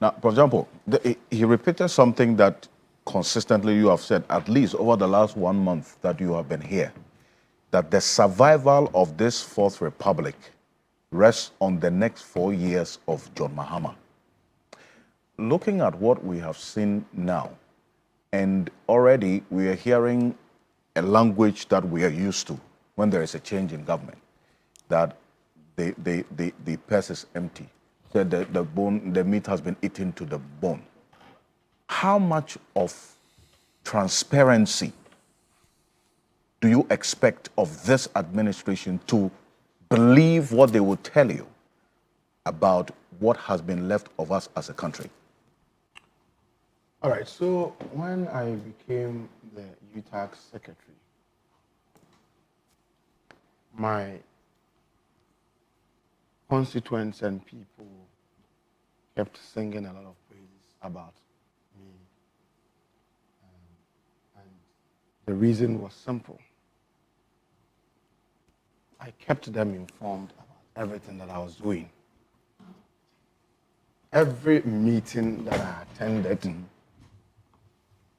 Now, for example, he repeated something that consistently you have said, at least over the last 1 month that you have been here, that the survival of this Fourth Republic rests on the next 4 years of John Mahama. Looking at what we have seen now, and already we are hearing a language that we are used to when there is a change in government, that the purse is empty, that the meat has been eaten to the bone. How much of transparency do you expect of this administration to believe what they will tell you about what has been left of us as a country? All right, so when I became the UTAC secretary, my constituents and people kept singing a lot of praises about me. And the reason was simple. I kept them informed about everything that I was doing. Every meeting that I attended,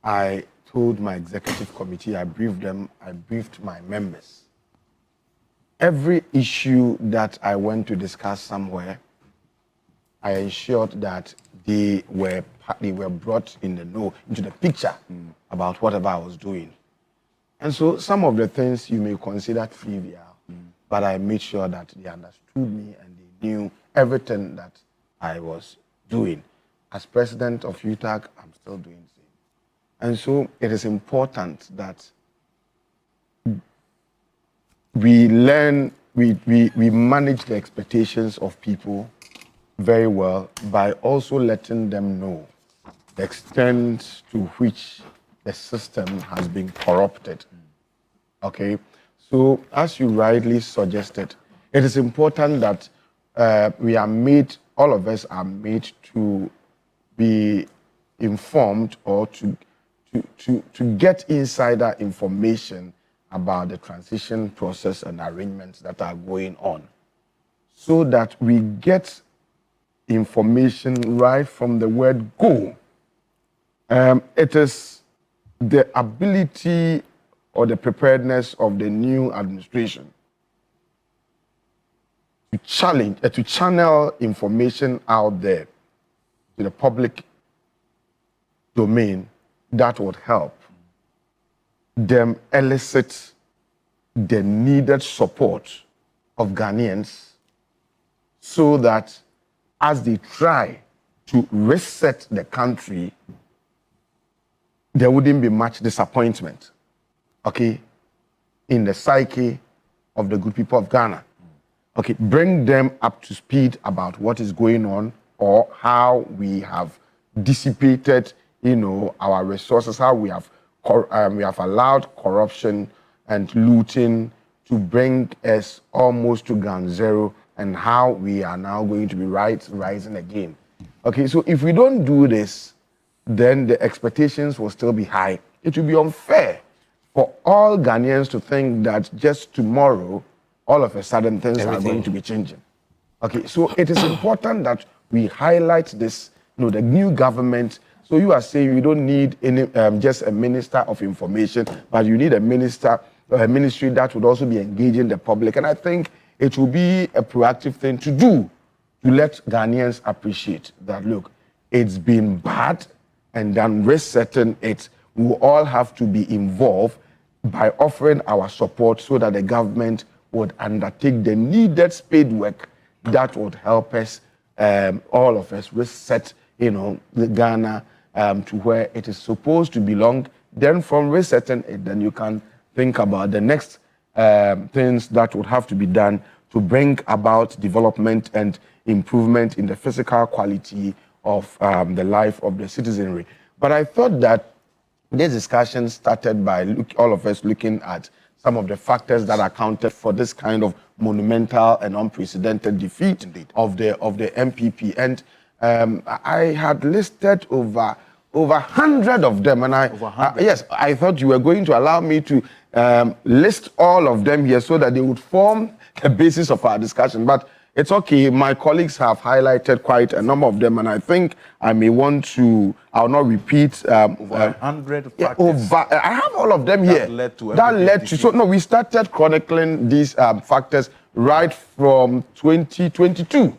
I told my executive committee, I briefed them, I briefed my members. Every issue that I went to discuss somewhere, I ensured that they were brought in the know, into the picture about whatever I was doing. And so some of the things you may consider trivial, but I made sure that they understood me and they knew everything that I was doing. As president of UTAC, I'm still doing the same. And so it is important that we learn, we manage the expectations of people very well by also letting them know the extent to which the system has been corrupted. Okay? So, as you rightly suggested, it is important that all of us are made to be informed or to get insider information about the transition process and arrangements that are going on, so that we get information right from the word go. It is the ability or the preparedness of the new administration to channel information out there to the public domain that would help them elicit the needed support of Ghanaians, so that as they try to reset the country, there wouldn't be much disappointment, okay, in the psyche of the good people of Ghana. Okay, bring them up to speed about what is going on, or how we have dissipated, our resources, how we have allowed corruption and looting to bring us almost to ground zero, and how we are now going to be rising again. Okay, so if we don't do this, then the expectations will still be high. It will be unfair for all Ghanaians to think that just tomorrow, all of a sudden, things are going to be changing. Okay, so it is important that we highlight this, the new government. So you are saying you don't need any just a minister of information, but you need a ministry that would also be engaging the public. And I think it will be a proactive thing to do, to let Ghanaians appreciate that, look, it's been bad, and then resetting it, we will all have to be involved by offering our support, so that the government would undertake the needed spade work that would help us, all of us, reset, the Ghana to where it is supposed to belong. Then from resetting it, then you can think about the next things that would have to be done to bring about development and improvement in the physical quality of the life of the citizenry. But I thought that this discussion started by all of us looking at some of the factors that accounted for this kind of monumental and unprecedented defeat of the NPP. And I had listed over 100 of them, and yes, I thought you were going to allow me to list all of them here so that they would form the basis of our discussion. But it's okay. My colleagues have highlighted quite a number of them, and I think I may want to, I'll not repeat. Over 100 factors. I have all of them here. That led to so no, we started chronicling these factors right from 2022.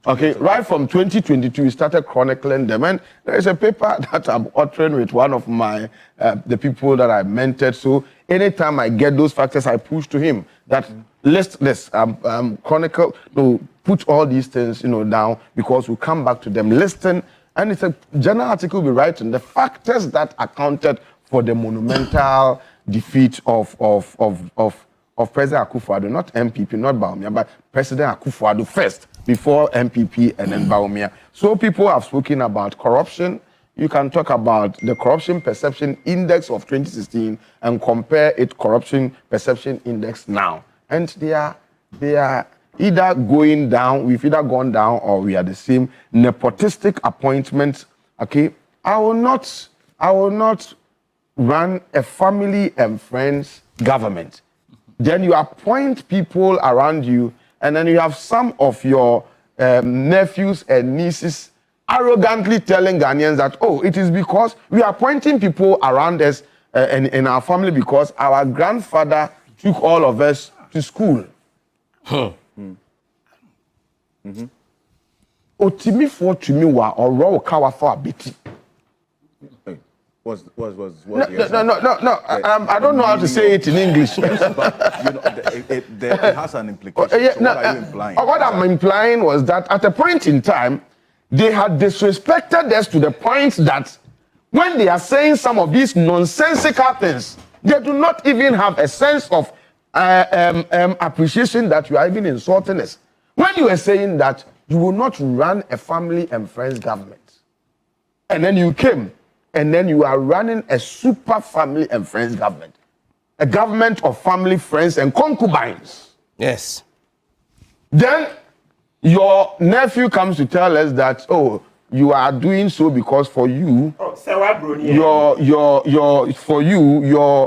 Okay, right from 2022, we started chronicling them. And there is a paper that I'm authoring with one of my, the people that I mentored. So anytime I get those factors, I push to him that list this, chronicle, no, put all these things, down, because we'll come back to them, listen. And it's a journal article we're writing, the factors that accounted for the monumental defeat of President Akufo-Addo, not NPP, not Bawumia, but President Akufo-Addo first, before NPP and then Bawumia. So people have spoken about corruption. You can talk about the Corruption Perception Index of 2016 and compare it Corruption Perception Index now. And they are either going down, we've either gone down or we are the same. Nepotistic appointments, okay? I will not run a family and friends government. Then you appoint people around you, and then you have some of your nephews and nieces arrogantly telling Ghanaians that, oh, it is because we are appointing people around us in our family because our grandfather took all of us to school. Otimi for to me wa or raw kawa for a bit. Was no. I don't know how to say it in English. But it has an implication. So what are you implying? What I'm implying was that at a point in time, they had disrespected us to the point that when they are saying some of these nonsensical things, they do not even have a sense of appreciation that you are even insulting us. When you are saying that you will not run a family and friends government, and then you came, and then you are running a super family and friends government. A government of family, friends, and concubines. Yes. Then your nephew comes to tell us that, oh, you are doing so because for you, for you, yes.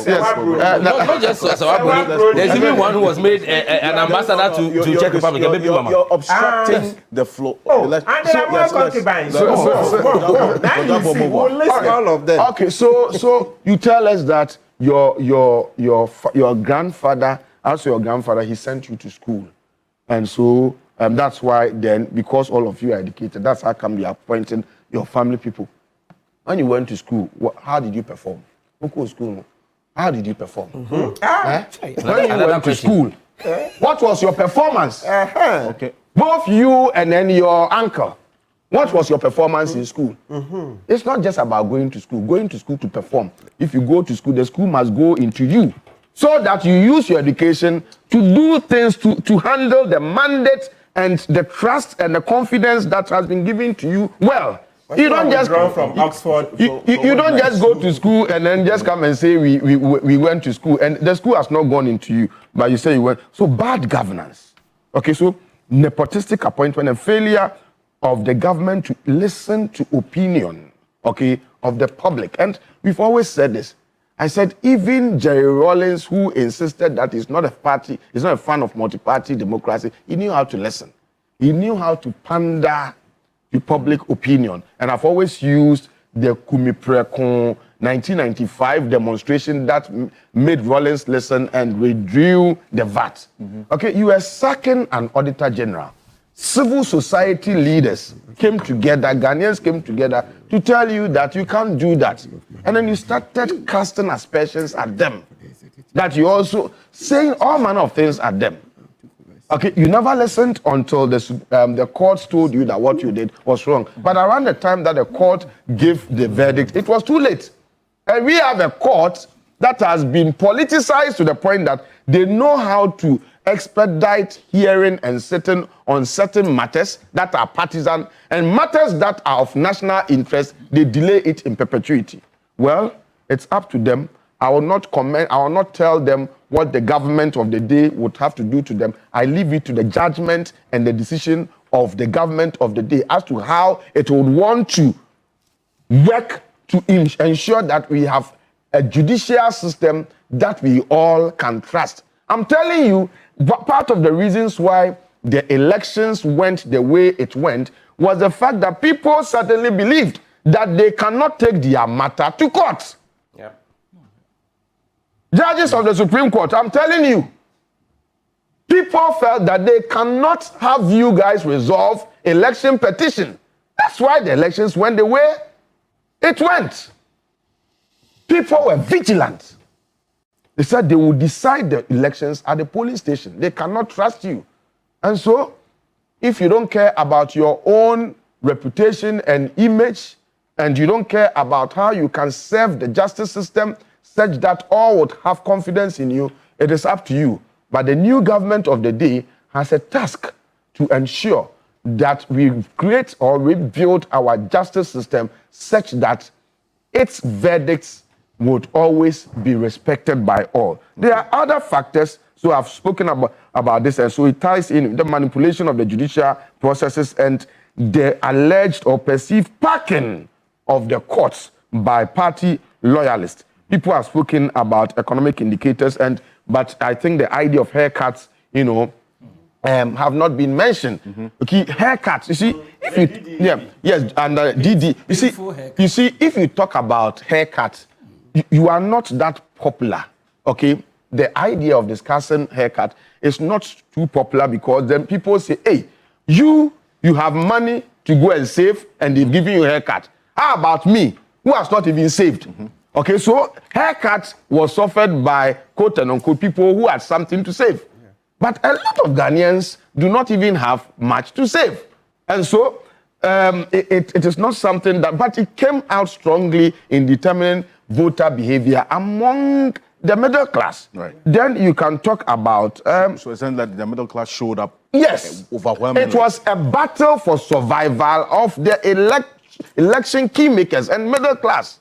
Not just Sawabro. There's even one who was made an ambassador to Czech Republic, a baby mama. You're obstructing the flow. And there are more concubines. We'll list all of them. Okay, so you tell us that your grandfather, also your grandfather, he sent you to school, and so. That's why then, because all of you are educated, that's how come you are appointing your family people. When you went to school, how did you perform? How did you perform? When you went to school, what was your performance? Okay. Both you and then your uncle. What was your performance in school? It's not just about going to school to perform. If you go to school, the school must go into you, so that you use your education to do things, to handle the mandate and the trust and the confidence that has been given to you. Well, you don't just from Oxford. You don't just go to school and then just come and say we went to school, and the school has not gone into you, but you say you went. So bad governance. Okay, so nepotistic appointment and failure of the government to listen to opinion, okay, of the public. And we've always said this. I said, even Jerry Rawlings, who insisted that he's not a fan of multi-party democracy, he knew how to listen. He knew how to pander to public opinion. And I've always used the Kumiprekon 1995 demonstration that made Rawlings listen and withdrew the VAT. Okay, you were sacking an auditor general. Civil society leaders came together, Ghanaians came together to tell you that you can't do that. And then you started casting aspersions at them. That you also saying all manner of things at them. Okay, you never listened until the courts told you that what you did was wrong. But around the time that the court gave the verdict, it was too late. And we have a court that has been politicized to the point that they know how to expedite hearing and sitting on certain matters that are partisan, and matters that are of national interest, they delay it in perpetuity. Well, it's up to them. I will not comment, I will not tell them what the government of the day would have to do to them. I leave it to the judgment and the decision of the government of the day as to how it would want to work to ensure that we have a judicial system that we all can trust. I'm telling you, part of the reasons why the elections went the way it went was the fact that people certainly believed that they cannot take their matter to court. Yeah. Judges of the Supreme Court, I'm telling you, people felt that they cannot have you guys resolve election petition. That's why the elections went the way it went. People were vigilant. They said they would decide the elections at the polling station. They cannot trust you. And so, if you don't care about your own reputation and image, and you don't care about how you can serve the justice system such that all would have confidence in you, it is up to you. But the new government of the day has a task to ensure that we create or rebuild our justice system such that its verdicts would always be respected by all. There are other factors, so I've spoken about this, and so it ties in the manipulation of the judicial processes and the alleged or perceived packing of the courts by party loyalists. People have spoken about economic indicators, but I think the idea of haircuts, have not been mentioned. Okay, haircuts. You see, if you and DD. You see, if you talk about haircuts, you are not that popular. Okay, the idea of discussing haircut is not too popular because then people say, "Hey, you have money to go and save, and they've given you a haircut. How about me, who has not even saved?" Okay, so haircut was suffered by quote and unquote people who had something to save. But a lot of Ghanaians do not even have much to save. And so it is not something that, but it came out strongly in determining voter behavior among the middle class. Right. Then you can talk about... so it's saying that the middle class showed up It overwhelmingly. was a battle for survival of the election keymakers and middle class.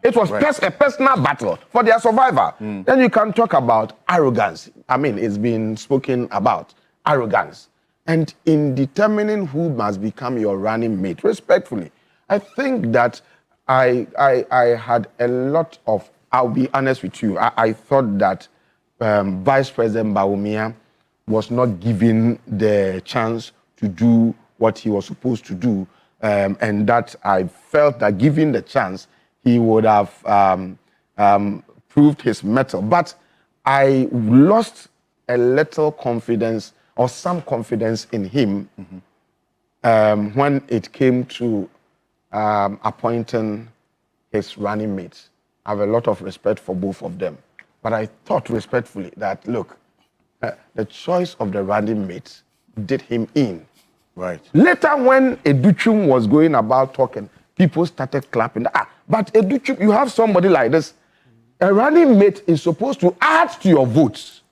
It was a personal battle for their survival. Then you can talk about arrogance. I mean, it's been spoken about arrogance. And in determining who must become your running mate, respectfully, I think that I had a lot of, I'll be honest with you, I thought that Vice President Bawumia was not given the chance to do what he was supposed to do, and that I felt that given the chance, he would have proved his mettle. But I lost a little confidence or some confidence in him when it came to appointing his running mates. I have a lot of respect for both of them. But I thought respectfully that, look, the choice of the running mates did him in. Right. Later, when Educhum was going about talking, people started clapping. But Educhum, you have somebody like this. A running mate is supposed to add to your votes.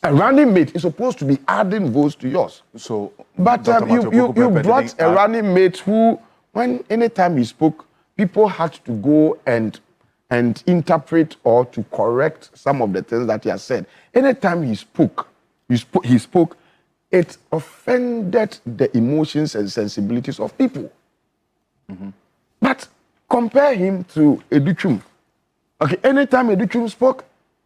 A running mate is supposed to be adding votes to yours. So, but you brought a running mate who, anytime he spoke, people had to go and interpret or to correct some of the things that he has said. Anytime he spoke, it offended the emotions and sensibilities of people. But compare him to Educhum. Okay, anytime Educhum spoke,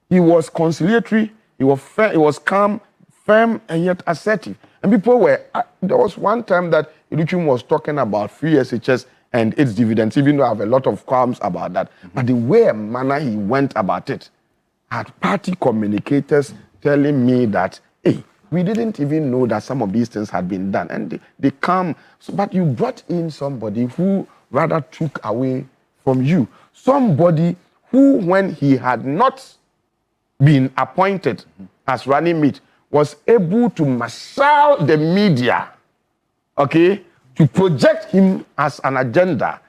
he was conciliatory, he was fair, he was calm, firm, and yet assertive. And people were, there was one time that Educhum was talking about free SHS and its dividends, even though I have a lot of qualms about that. But the way and manner he went about it had party communicators telling me that, hey, we didn't even know that some of these things had been done. And they come, but you brought in somebody who rather took away from you. Somebody who, when he had not been appointed as running mate, was able to marshal the media, okay, to project him as an agenda,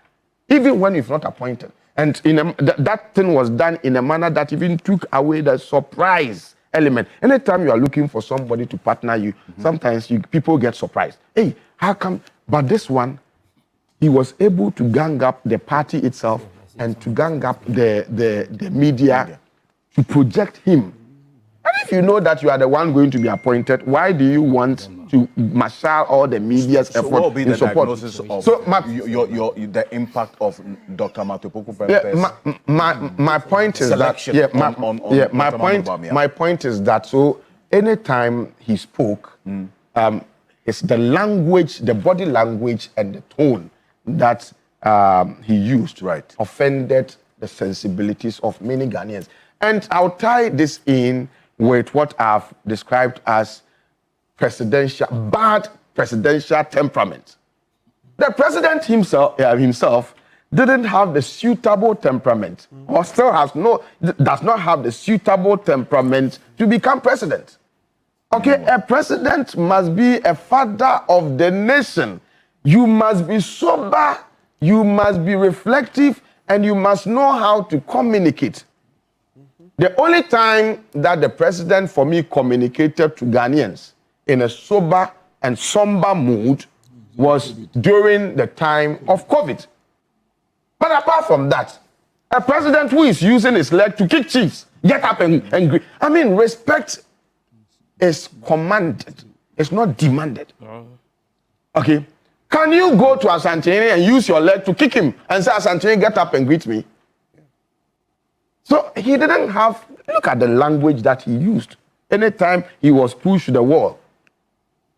even when he's not appointed. And that thing was done in a manner that even took away the surprise element. Anytime you are looking for somebody to partner you, sometimes people get surprised. Hey, how come? But this one, he was able to gang up the party itself and to gang up the media to project him. And if you know that you are the one going to be appointed, why do you want to marshal all the media's effort what will be in the support? diagnosis of So the impact of Dr. Matopoku Pempe's my point is selection that my point is that so anytime he spoke, it's the language, the body language, and the tone that he used offended the sensibilities of many Ghanaians. And I'll tie this in with what I've described as bad presidential temperament. The president himself didn't have the suitable temperament, or still does not have the suitable temperament to become president. Okay, a president must be a father of the nation. You must be sober, you must be reflective, and you must know how to communicate. The only time that the president, for me, communicated to Ghanaians in a sober and somber mood was during the time of COVID. But apart from that, a president who is using his leg to kick chiefs, get up and greet. I mean, respect is commanded. It's not demanded. Okay? Can you go to Asantini and use your leg to kick him and say, Asantini, get up and greet me? So he didn't have, look at the language that he used. Anytime he was pushed to the wall,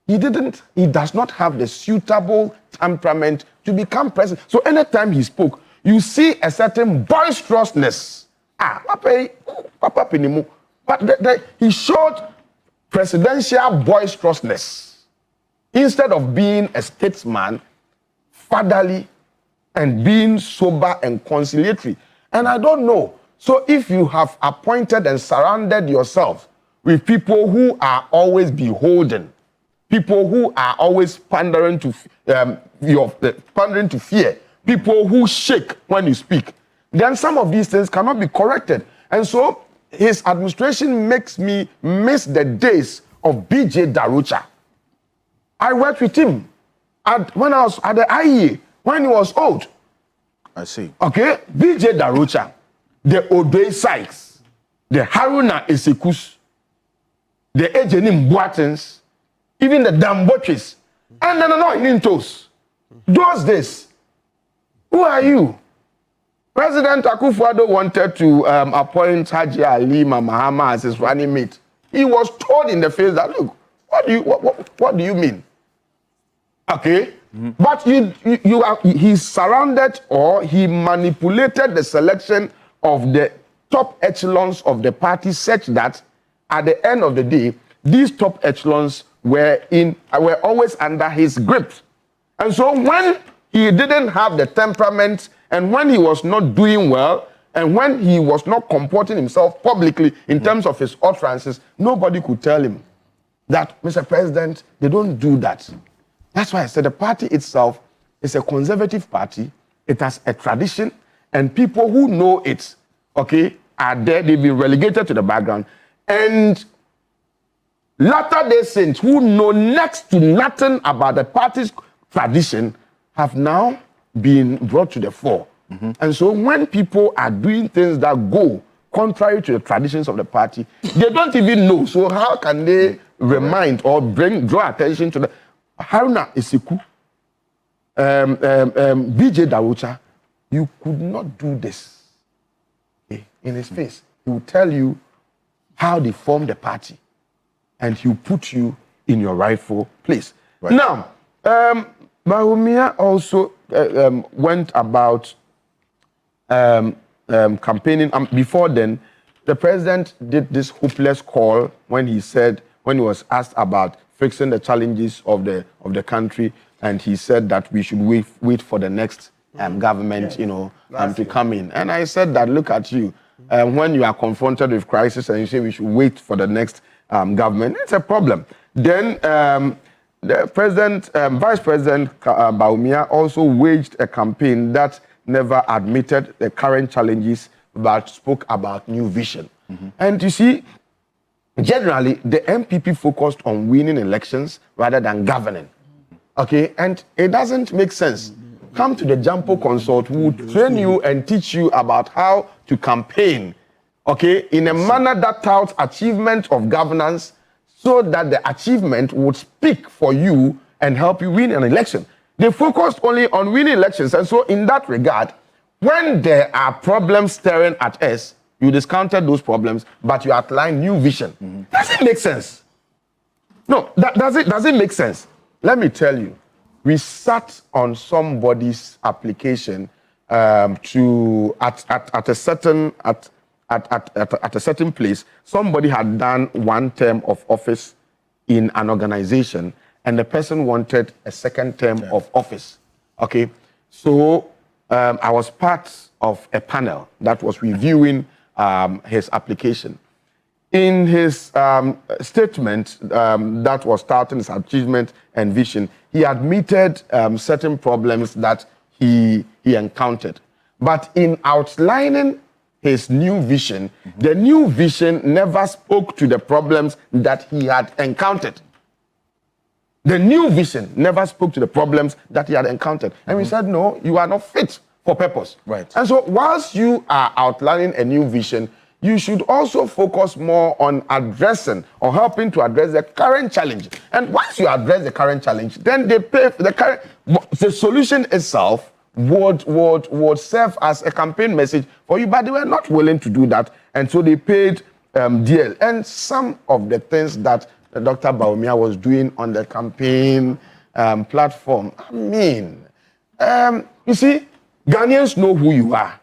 he does not have the suitable temperament to become president. So anytime he spoke, you see a certain boisterousness. But he showed presidential boisterousness instead of being a statesman, fatherly, and being sober and conciliatory. And I don't know. So if you have appointed and surrounded yourself with people who are always beholden, people who are always pandering to fear, people who shake when you speak, then some of these things cannot be corrected. And so his administration makes me miss the days of BJ Darucha. I worked with him when I was at the IEA, when he was old. I see. Okay, BJ Darucha, the Odei Sykes, the Haruna Esekus, the Ejenim Boatens, even the Damboches, and the Nintos. Those days, who are you? President Akufo-Addo wanted to appoint Haji Ali Mahama as his running mate. He was told in the face that, look, what do you mean? Okay, but he surrounded or he manipulated the selection of the top echelons of the party such that at the end of the day, these top echelons were always under his grip. And so when he didn't have the temperament, and when he was not doing well, and when he was not comporting himself publicly in terms of his utterances, nobody could tell him that, Mr. President, they don't do that. That's why I said the party itself is a conservative party. It has a tradition, and people who know it, okay, are there. They've been relegated to the background. And latter-day saints who know next to nothing about the party's tradition have now been brought to the fore. And so when people are doing things that go contrary to the traditions of the party, they don't even know. So how can they remind or draw attention to the Haruna Esiku, BJ Darucha? You could not do this. Okay? In his face, he will tell you how they form the party, and he will put you in your rightful place. Right. Now, Bawumia also went about campaigning. Before then, the president did this hopeless call when he was asked about fixing the challenges of the country, and he said that we should wait for the next government, to come in. And I said that, look at you, when you are confronted with crisis and you say we should wait for the next government, it's a problem. Then the Vice President Bawumia also waged a campaign that never admitted the current challenges, but spoke about new vision. And you see, generally, the NPP focused on winning elections rather than governing. Okay, and it doesn't make sense. Come to the Jampo Consult, who will train you and teach you about how to campaign, okay, in a manner that touts achievement of governance, so that the achievement would speak for you and help you win an election. They focused only on winning elections. And so in that regard, when there are problems staring at us, you discounted those problems, but you outline new vision. Doesn't make sense. No, does it make sense? Let me tell you. We sat on somebody's application to at a certain place. Somebody had done 1 term of office in an organization, and the person wanted a 2nd term of office. Okay, so I was part of a panel that was reviewing his application. In his statement that was starting his achievement and vision, he admitted certain problems that he encountered. But in outlining his new vision, the new vision never spoke to the problems that he had encountered. The new vision never spoke to the problems that he had encountered. And we said, no, you are not fit for purpose. Right. And so whilst you are outlining a new vision, you should also focus more on addressing or helping to address the current challenge. And once you address the current challenge, then they pay for the solution itself would serve as a campaign message for you, but they were not willing to do that. And so they paid DL. And some of the things that Dr. Bawumia was doing on the campaign platform, I mean, you see, Ghanaians know who you are,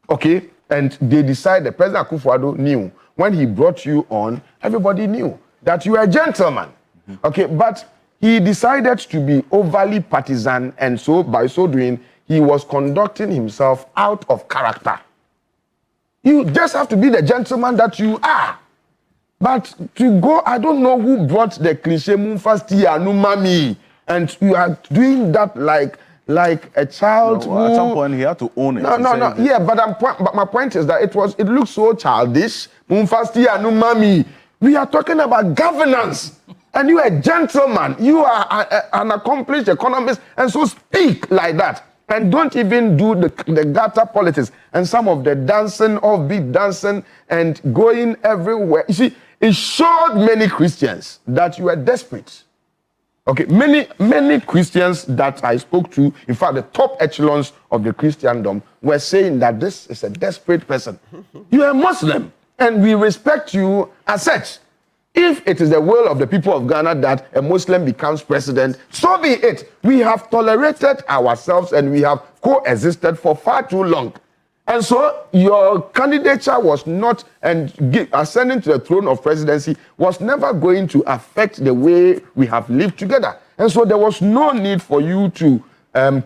okay? And they decided, President Akufo-Addo knew, when he brought you on, everybody knew that you were a gentleman, okay? But he decided to be overly partisan, and so by so doing, he was conducting himself out of character. You just have to be the gentleman that you are. But to go, I don't know who brought the cliche "Mumfasti Anumami," and you are doing that like a child. No, at some point, he had to own it. No. Yeah, but my point is that it looks so childish. Mumfasti Anumami. We are talking about governance, and you are a gentleman. You are an accomplished economist, and so speak like that. And don't even do the gutter politics and some of the dancing, offbeat dancing, and going everywhere. You see, it showed many Christians that you are desperate. Okay, many Christians that I spoke to, in fact, the top echelons of the Christendom, were saying that this is a desperate person. You are a Muslim, and we respect you as such. If it is the will of the people of Ghana that a Muslim becomes president, so be it. We have tolerated ourselves and we have coexisted for far too long. And so your candidature was not, and ascending to the throne of presidency was never going to affect the way we have lived together. And so there was no need for you to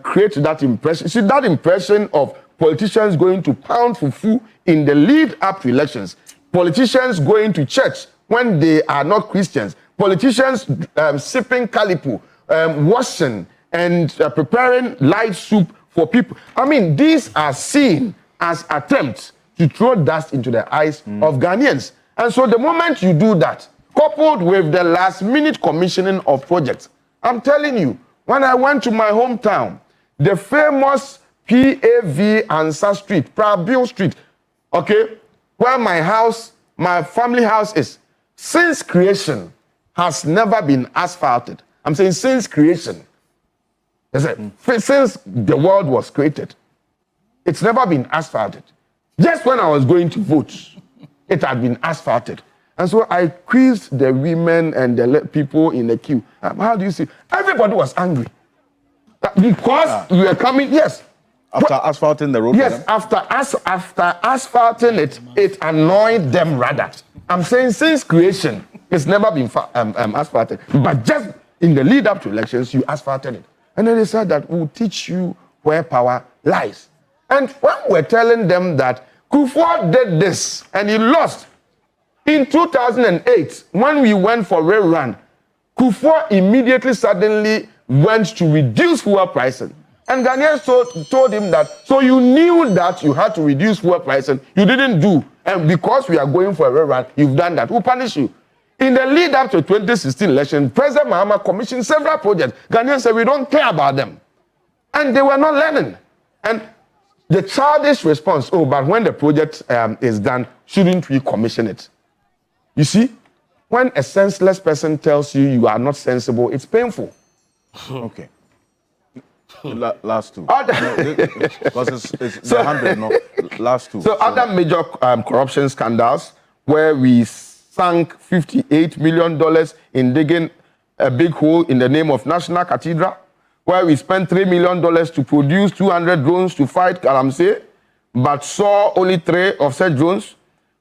create that impression. See, that impression of politicians going to pound fufu in the lead up to elections, politicians going to church when they are not Christians, politicians sipping calipo, washing and preparing light soup for people. I mean, these are seen as attempts to throw dust into the eyes of Ghanaians. And so the moment you do that, coupled with the last-minute commissioning of projects, I'm telling you, when I went to my hometown, the famous PAV Ansa Street, Prabil Street, okay, where my family house is, since creation, has never been asphalted. I'm saying since creation. Since the world was created, it's never been asphalted. Just when I was going to vote, it had been asphalted. And so I quizzed the women and the people in the queue. How do you see? Everybody was angry. Because we were coming, yes. After asphalting the road? Yes, after asphalting it, it annoyed them rather. I'm saying since creation, it's never been asphalted. But just in the lead up to elections, you asphalted it. And then they said that we'll teach you where power lies. And when we're telling them that Kufuor did this and he lost, in 2008, when we went for rerun, Kufuor immediately suddenly went to reduce fuel pricing. And Ghanaians told him that, so you knew that you had to reduce fuel pricing, you didn't do. And because we are going for a rerun, you've done that. We'll punish you. In the lead up to 2016 election, President Mahama commissioned several projects. Ghanaians said we don't care about them. And they were not learning. And the childish response, but when the project is done, shouldn't we commission it? You see, when a senseless person tells you you are not sensible, it's painful. Okay. Last two. Because it's so, 100, no, last two. So other major corruption scandals where we sank $58 million in digging a big hole in the name of National Cathedral, where we spent $3 million to produce 200 drones to fight Galamsey, but saw only 3 of such drones,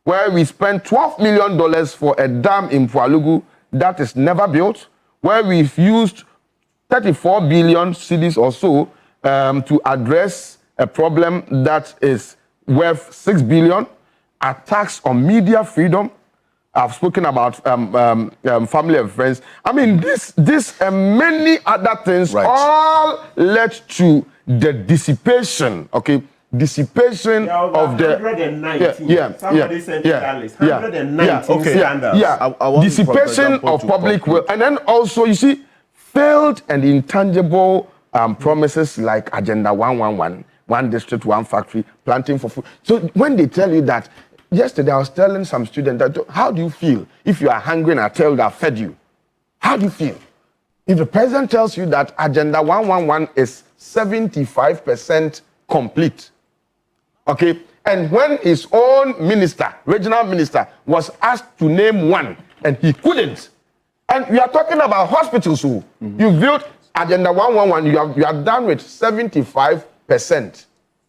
where we spent $12 million for a dam in Pualugu that is never built, where we've used 34 billion cedis or so to address a problem that is worth 6 billion, attacks on media freedom. I've spoken about family and friends. I mean, this and many other things all led to the dissipation, okay? Dissipation of the 119. Somebody said that list. 119 scandals. Dissipation of public will, and then also you see failed and intangible promises like Agenda 111, one district, one factory, planting for food. So when they tell you that, yesterday I was telling some students that, how do you feel if you are hungry and I tell you I fed you? How do you feel? If the president tells you that Agenda 111 is 75% complete, okay, and when his own minister, regional minister, was asked to name one and he couldn't, and we are talking about hospitals who you built Agenda 111, you are done with 75%.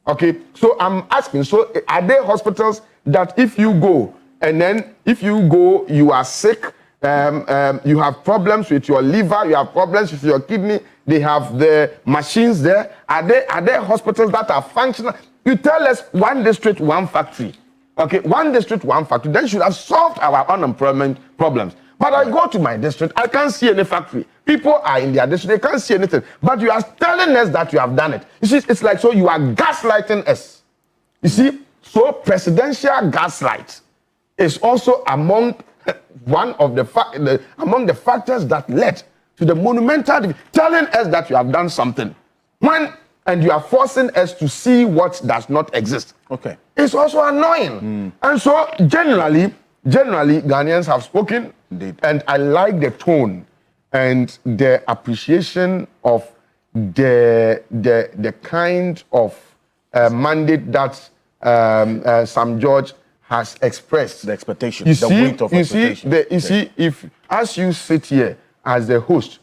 Okay, so I'm asking, so are there hospitals that if you go and then if you go, you are sick, you have problems with your liver, you have problems with your kidney, they have the machines there. Are there hospitals that are functional? You tell us one district, one factory. Okay, one district, one factory. Then should have solved our unemployment problems. But I go to my district, I can't see any factory. People are in their district, they can't see anything. But you are telling us that you have done it. You see, it's like, so you are gaslighting us. You see, so presidential gaslight is also among one of among the factors that led to the monumental, telling us that you have done something. And you are forcing us to see what does not exist. Okay. It's also annoying. And so generally, Ghanaians have spoken. Indeed. And I like the tone and the appreciation of the kind of mandate that Sam George has expressed. The expectations, the weight of expectation. You see, if as you sit here as the host,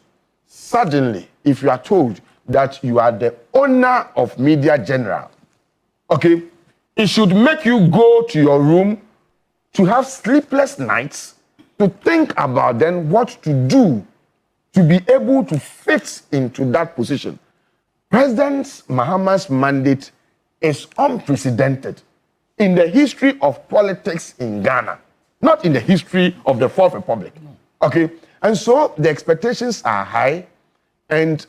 suddenly, if you are told that you are the owner of Media General, okay, it should make you go to your room to have sleepless nights, to think about then what to do to be able to fit into that position. President Mahama's mandate is unprecedented in the history of politics in Ghana, not in the history of the Fourth Republic. Okay? And so the expectations are high, and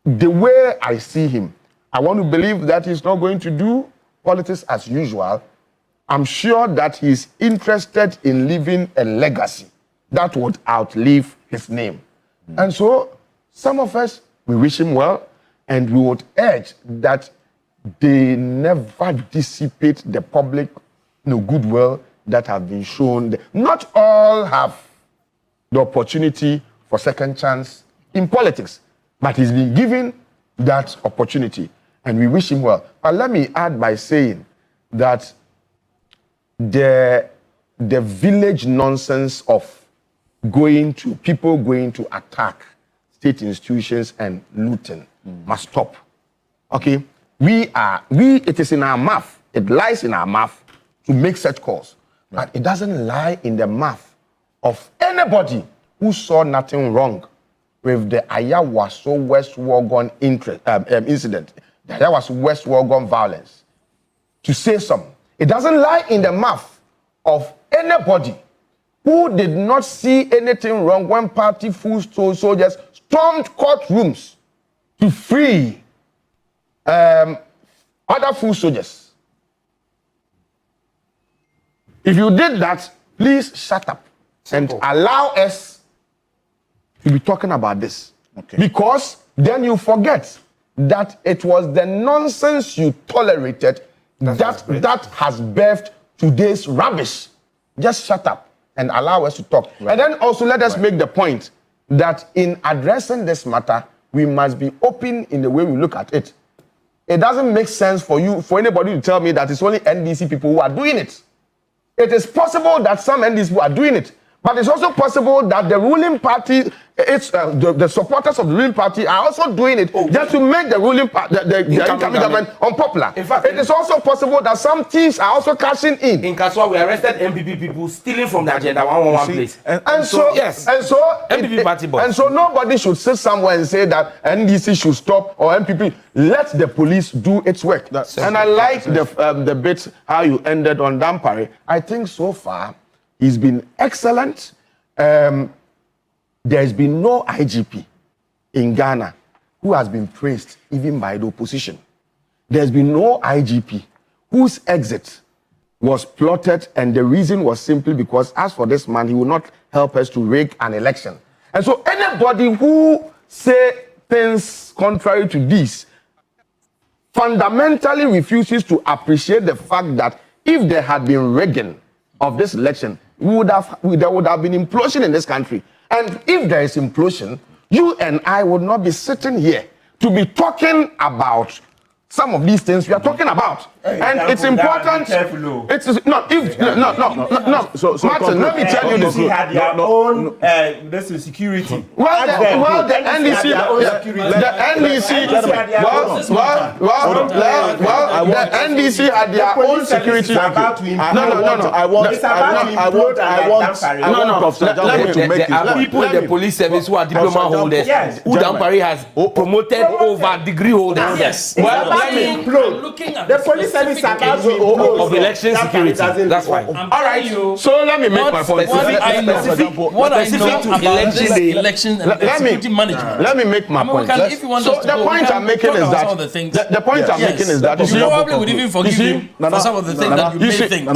the way I see him, I want to believe that he's not going to do politics as usual. I'm sure that he's interested in leaving a legacy that would outlive his name. And so some of us, we wish him well, and we would urge that they never dissipate the public goodwill that have been shown. Not all have the opportunity for second chance in politics, but he's been given that opportunity, and we wish him well. But let me add by saying that the village nonsense of people going to attack state institutions and looting must stop. Okay? It is in our mouth, it lies in our mouth to make such calls. But it doesn't lie in the mouth of anybody who saw nothing wrong with the Ayawaso West Wuogon incident, the Ayawaso West Wuogon violence, to say something. It doesn't lie in the mouth of anybody who did not see anything wrong when party full soldiers stormed courtrooms to free other full soldiers. If you did that, please shut up and allow us to be talking about this. Okay. Because then you forget that it was the nonsense you tolerated that has birthed today's rubbish. Just shut up and allow us to talk. Right. And then also let us make the point that in addressing this matter, we must be open in the way we look at it. It doesn't make sense for anybody to tell me that it's only NDC people who are doing it. It is possible that some NDC people are doing it, But it's also possible that the ruling party, the supporters of the ruling party are also doing it just to make the ruling party, the incoming government unpopular. In fact, it is also possible that some thieves are also cashing in. In Kaswa, we arrested NPP people stealing from the agenda 111 place. And so NPP party boss. And so nobody should sit somewhere and say that NDC should stop or NPP. Let the police do its work. And I like the bit how you ended on Dampare. I think so far he's been excellent. There's been no IGP in Ghana who has been praised even by the opposition. There's been no IGP whose exit was plotted, and the reason was simply because, as for this man, he will not help us to rig an election. And so anybody who say things contrary to this fundamentally refuses to appreciate the fact that if there had been rigging of this election, there would have been implosion in this country. And if there is implosion, you and I would not be sitting here to be talking about some of these things we are talking about. And it's important. It's not if no. So Martin, let me tell you this. They had their own this is security. Well, the NDC, the NDC had their own security. I want to make it. People in the police service who are diploma holders, who Dampare has promoted over degree holders. Yes. Well, looking at the police service about of election security. That's fine. All right. So let me make my point. What I know about this election and security management. Let me make my point. So the point I'm making is that the point I'm making is that you probably would even forgive him for some of the things that you may think.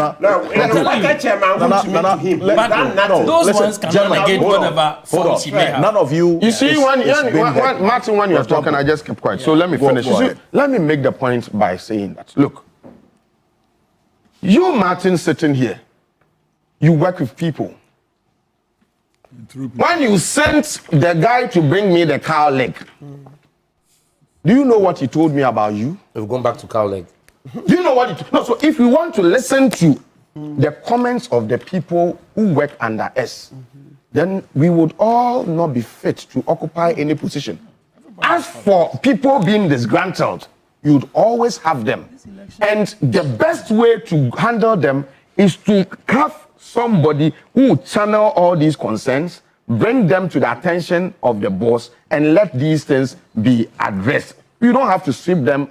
Those ones cannot negate whatever faults he may have. None of you. You see, Martin, when you were talking, I just kept quiet. So let me finish. Let me make the point by saying that, look, you, Martin, sitting here, you work with people. When you sent the guy to bring me the cow leg, do you know what he told me about you? We've gone back to cow leg. Do you know what he No, so if you want to listen to the comments of the people who work under us, then we would all not be fit to occupy any position. As for people being disgruntled, you'd always have them. And the best way to handle them is to have somebody who channel all these concerns, bring them to the attention of the boss, and let these things be addressed. You don't have to sweep them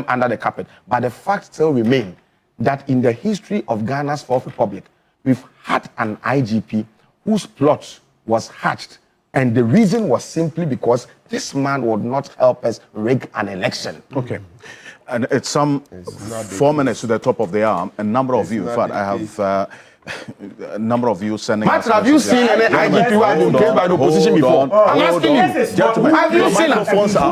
under the carpet. But the fact still remains that in the history of Ghana's Fourth Republic, we've had an IGP whose plot was hatched. And the reason was simply because this man would not help us rig an election. Okay. And it's 4 minutes to the top of the hour. A number of you, in fact, I have a number of you sending Martin, have you seen any IGP who has been killed by the opposition before? I'm asking you. Gentlemen, have you seen him?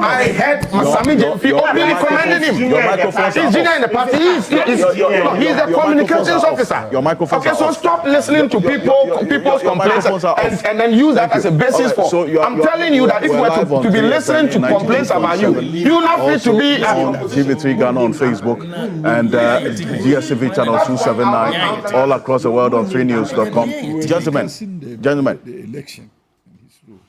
I heard Masami Jemfi openly commending him. Your microphones He's junior in the party. He's the communications officer. Your microphones Okay, so stop listening to people's complaints and then use that as a basis for. I'm telling you that if we were to be listening to complaints about you, you're not fit to be. TV3 Ghana on Facebook and DSTV channel 279 all across the world on 3news.com. Gentlemen, the election.